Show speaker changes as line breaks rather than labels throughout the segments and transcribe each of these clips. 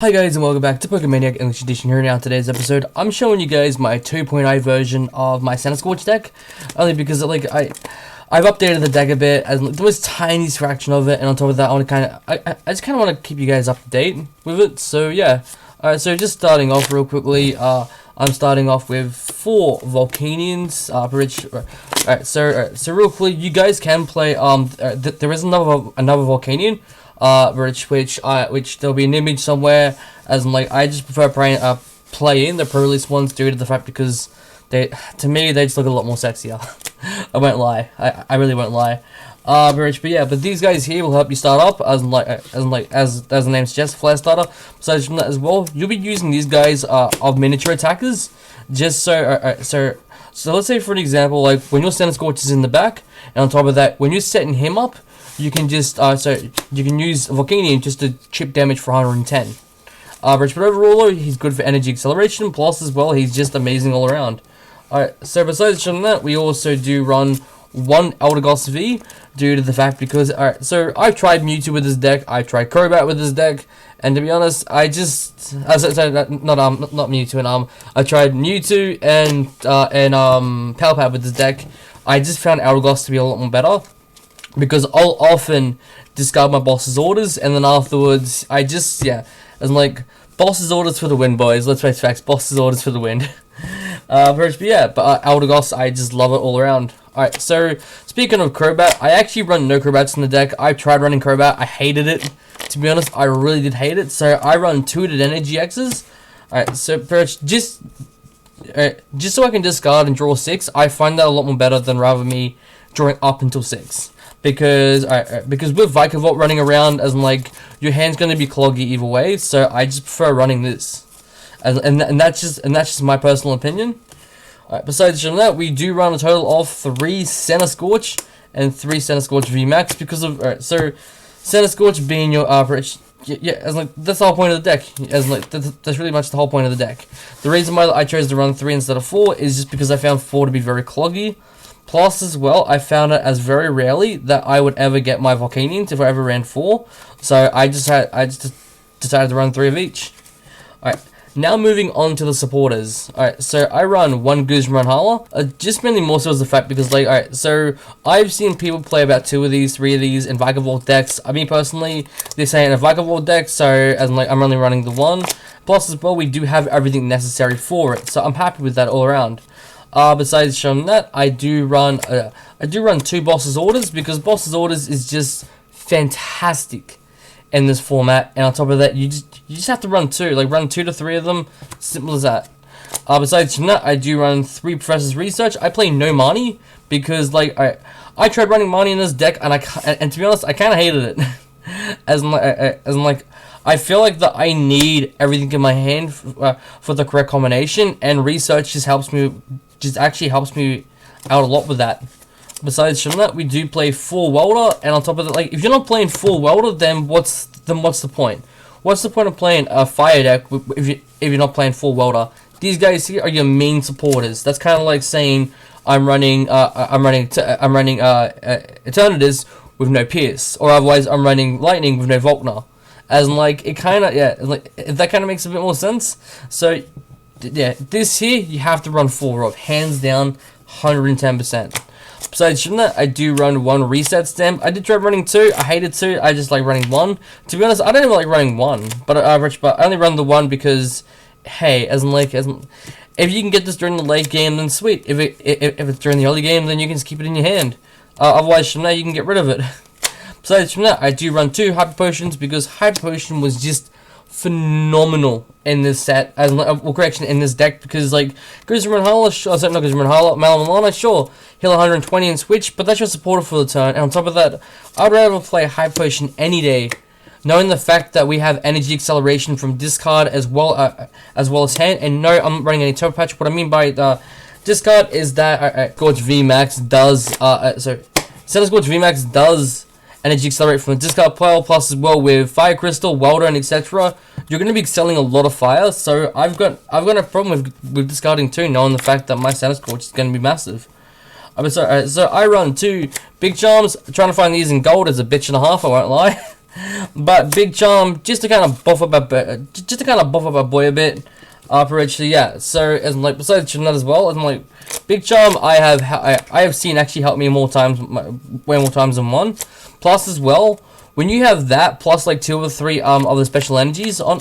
Hi guys and welcome back to Pokemaniac English Edition. Here now in today's episode, I'm showing you guys my 2.0 version of my Centiskorch deck. Only because I've updated the deck a bit, and there was tiny fraction of it, and on top of that, I just kind of want to keep you guys up to date with it. So yeah, alright. So just starting off real quickly, I'm starting off with 4 Volcanions. Alright. So real quick, you guys can play. There is another Volcanion. Which there'll be an image somewhere, as in, like, I just prefer playing the pro-release ones due to the fact because to me they just look a lot more sexier. I won't lie, I really won't lie. But these guys here will help you start up as the name suggests, flare starter. Besides from that as well, you'll be using these guys of miniature attackers, just so let's say for an example, like when your Centiskorch is in the back, and on top of that, when you're setting him up, you can just you can use Volcanion just to chip damage for 110. But overall, he's good for energy acceleration. Plus, as well, he's just amazing all around. Alright, so besides from that, we also do run one Eldegoss V due to the fact because so I've tried Mewtwo with this deck, I've tried Crobat with this deck, and to be honest, I just not Mewtwo and I tried Mewtwo and Palpad with this deck. I just found Eldegoss to be a lot more better, because I'll often discard my boss's orders, and then afterwards, like, boss's orders for the win, boys. Let's face facts, boss's orders for the win. Eldegoss, I just love it all around. Alright, so, speaking of Crobat, I actually run no Crobats in the deck. I've tried running Crobat, I hated it. To be honest, I really did hate it, so I run 2-ed Energy X's. Alright, so, just so I can discard and draw 6, I find that a lot more better than rather me drawing up until 6. Because with Vikavolt running around, as in, like, your hand's gonna be cloggy either way, so I just prefer running this, and that's just my personal opinion. Alright, besides from that, we do run a total of 3 Centiskorch and 3 Centiskorch VMAX because of so Centiskorch being your as like that's the whole point of the deck. As like that's really much the whole point of the deck. The reason why I chose to run 3 instead of 4 is just because I found 4 to be very cloggy. Plus, as well, I found it as very rarely that I would ever get my Volcanions if I ever ran 4. So I just decided to run 3 of each. Alright, now moving on to the supporters. Alright, so I run 1 Guzman Hala. Just mainly more so as the fact because, like, alright, so I've seen people play about 2 of these, 3 of these in Vikavolt decks. I mean, personally, they're saying a Vikavolt deck, so as in, like, I'm only running the 1. Plus, as well, we do have everything necessary for it, so I'm happy with that all around. Besides from that, I do run 2 Boss's Orders, because Boss's Orders is just fantastic in this format, and on top of that, you just have to run 2, like run 2 to 3 of them, simple as that. Besides from that, I do run 3 Professor's Research. I play no Marnie because, like, I tried running Marnie in this deck, and to be honest, I kind of hated it. as in, like I feel like that I need everything in my hand for the correct combination, and Research actually helps me out a lot with that. Besides from that, we do play 4 Welder, and on top of that, like, if you're not playing 4 Welder, then what's the point? What's the point of playing a fire deck if you're not playing 4 Welder? These guys here are your main supporters. That's kind of like saying I'm running Eternatus with no Pierce, or otherwise I'm running Lightning with no Volkner. As in, like, it kind of, like, that kind of makes a bit more sense. So, yeah, this here, you have to run 4 of, hands down, 110%. Besides from that, I do run 1 Reset Stamp. I did try running 2, I hated 2, I just like running 1. To be honest, I don't even like running 1, but I only run the 1 because, hey, if you can get this during the late game, then sweet. If it's during the early game, then you can just keep it in your hand. Otherwise, from there, you can get rid of it. Besides from that, I do run 2 Hyper Potions because Hyper Potion was just phenomenal in this set, in this deck, because, like, Guzman Hala, Malamalana, sure, heal 120 and switch, but that's your supporter for the turn, and on top of that, I'd rather play Hyper Potion any day, knowing the fact that we have energy acceleration from discard as well as hand, and no, I'm running any Turbo Patch. What I mean by discard is that Centiskorch VMAX does energy accelerate from the discard pile, plus as well with Fire Crystal, Welder, and etc. You're going to be selling a lot of fire, so I've got a problem with discarding 2, knowing the fact that my Centiskorch is going to be massive. So I run 2 Big Charms. Trying to find these in gold is a bitch and a half, I won't lie. But Big Charm, just to kind of buff up our boy a bit. Actually, yeah. So as like besides that as well, as like Big Charm, I have seen actually help me more times, way more times than one. Plus as well, when you have that plus like 2 or 3 other special energies on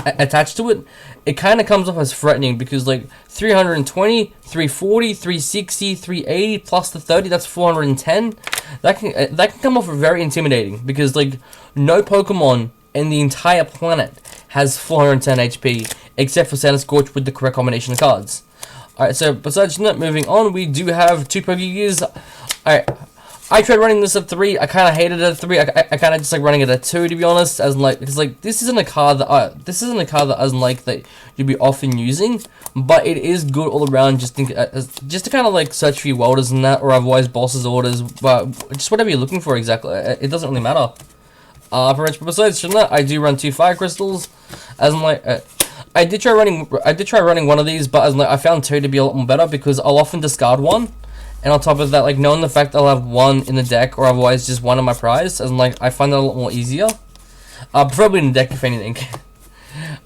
attached to it, it kind of comes off as threatening because like 320, 340, 360, 380 plus the 30, that's 410. That can come off very intimidating because like no Pokemon in the entire planet has 410 HP except for Centiskorch with the correct combination of cards. Alright, so besides that, moving on, we do have 2 Pokegears. Alright, I tried running this at 3. I kind of hated it at 3. I kind of just like running it at 2, to be honest, as in, like, because like this isn't a card that as in, like that you'd be often using, but it is good all around. Just to kind of like search for your welders and that, or otherwise bosses orders, but just whatever you're looking for exactly. It doesn't really matter. But besides that, I do run 2 fire crystals, as in like. I did try running one of these, but as in, like, I found 2 to be a lot more better because I'll often discard one. And on top of that, like, knowing the fact that I'll have 1 in the deck, or otherwise just 1 in my prize, and like, I find that a lot more easier. Preferably in the deck, if anything.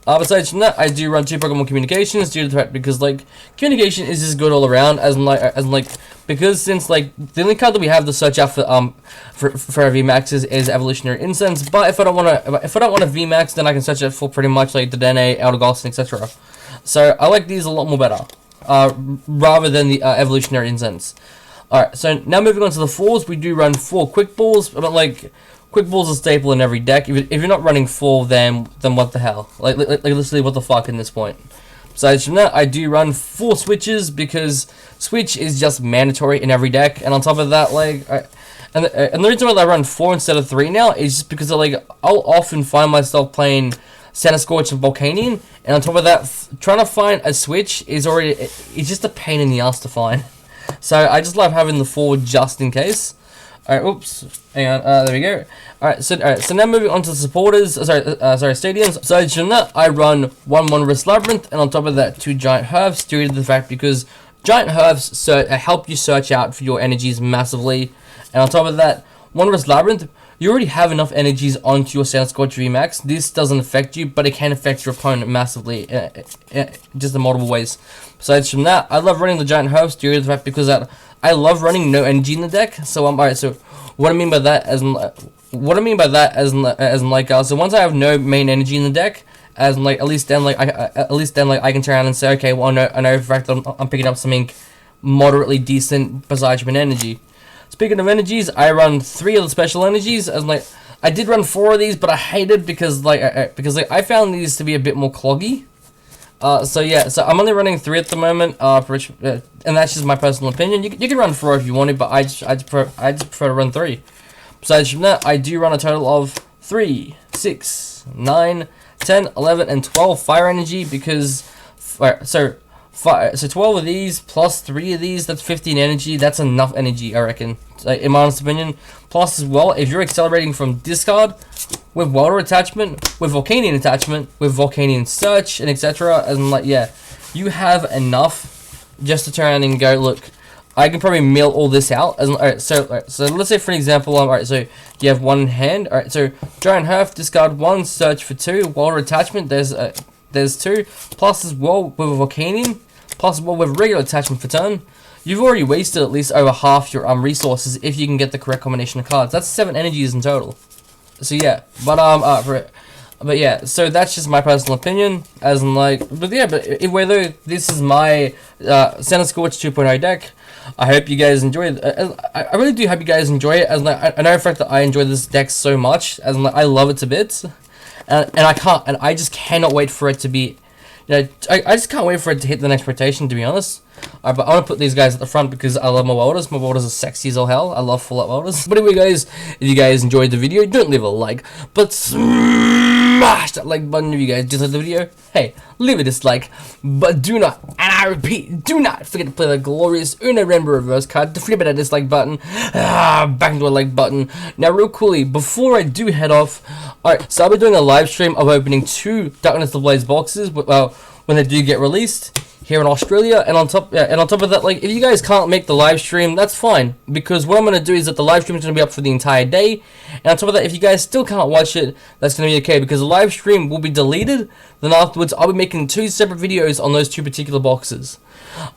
Besides from that, I do run 2 Pokemon Communications due to the fact because, like, communication is just good all around, as in, like, because since, like, the only card that we have to search out for our VMAXs is Evolutionary Incense, but if I don't want a VMAX, then I can search it for pretty much, like, the Dene, Eldegoss, etc. So, I like these a lot more better. Rather than the Evolutionary Incense. Alright, so now moving on to the 4s, we do run 4 Quick Balls, but like, Quick Balls are staple in every deck. If you're not running 4, then what the hell? Like literally, what the fuck in this point? Besides from that, I do run 4 Switches, because Switch is just mandatory in every deck, and on top of that, like, and the reason why I run 4 instead of 3 now is just because, like, I'll often find myself playing Centiskorch and Volcanion, and on top of that, trying to find a switch is just a pain in the ass to find. So I just love having the 4 just in case. Alright, oops, hang on, there we go. Alright, so now moving on to the supporters, stadiums. So from that, I run 1 Wondrous Labyrinth, and on top of that, 2 Giant Herbs, due to the fact because Giant Herbs help you search out for your energies massively, and on top of that, Wondrous Labyrinth, you already have enough energies onto your Centiskorch VMAX. This doesn't affect you, but it can affect your opponent massively, just in multiple ways. Besides from that, I love running the Giant Herbs due to the fact because I love running no energy in the deck. So alright. So what I mean by that, so once I have no main energy in the deck, at least then I can turn around and say, okay, well I know for a fact that I'm picking up something moderately decent besides my energy. Speaking of energies, I run 3 of the special energies, as like I did run 4 of these, but I hated because I found these to be a bit more cloggy. So yeah, so I'm only running 3 at the moment, and that's just my personal opinion. You can run 4 if you wanted, but I just prefer to run 3. Besides from that, I do run a total of 3, 6, 9, 10, 11, and 12 fire energy because so 12 of these plus 3 of these, that's 15 energy. That's enough energy, I reckon, in my honest opinion. Plus as well, if you're accelerating from discard with Welder attachment, with Volcanion attachment, with Volcanion search, and etc., and like, yeah, you have enough just to turn around and go, look, I can probably mill all this out. Alright, so let's say for an example, alright, so you have 1 in hand. Alright, so Giant Hearth, discard 1, search for 2, Welder attachment, there's 2, plus as well with a Volcanion, plus as well with regular attachment for turn. You've already wasted at least over half your resources if you can get the correct combination of cards. That's 7 energies in total. So yeah, but yeah, so that's just my personal opinion, as in like, but yeah, but whether this is my Centiskorch 2.0 deck, I hope you guys enjoy it. I really do hope you guys enjoy it, as like, I know for a fact that I enjoy this deck so much, as in like, I love it to bits, and I just cannot wait for it to be, you know, I just can't wait for it to hit the next rotation, to be honest. But I want to put these guys at the front because I love my welders. My welders are sexy as all hell. I love full-out welders. But anyway, guys, if you guys enjoyed the video, don't leave a like, but smash that like button if you guys did like the video. Hey, leave a dislike, but do not, and I repeat, do not forget to play the glorious Uno Rainbow Reverse card. Don't forget about that dislike button. Back into a like button. Now, real coolly, before I do head off, alright, so I'll be doing a live stream of opening 2 Darkness Ablaze boxes. when they do get released here in Australia. And on top of that, like, if you guys can't make the live stream, that's fine, because what I'm going to do is that the live stream is going to be up for the entire day. And on top of that, if you guys still can't watch it, that's going to be okay, because the live stream will be deleted. Then afterwards, I'll be making 2 separate videos on those 2 particular boxes.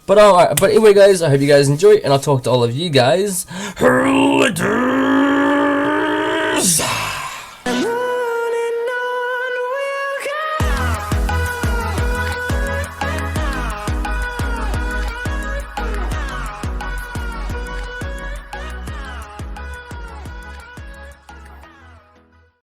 But anyway, guys, I hope you guys enjoy, and I'll talk to all of you guys later.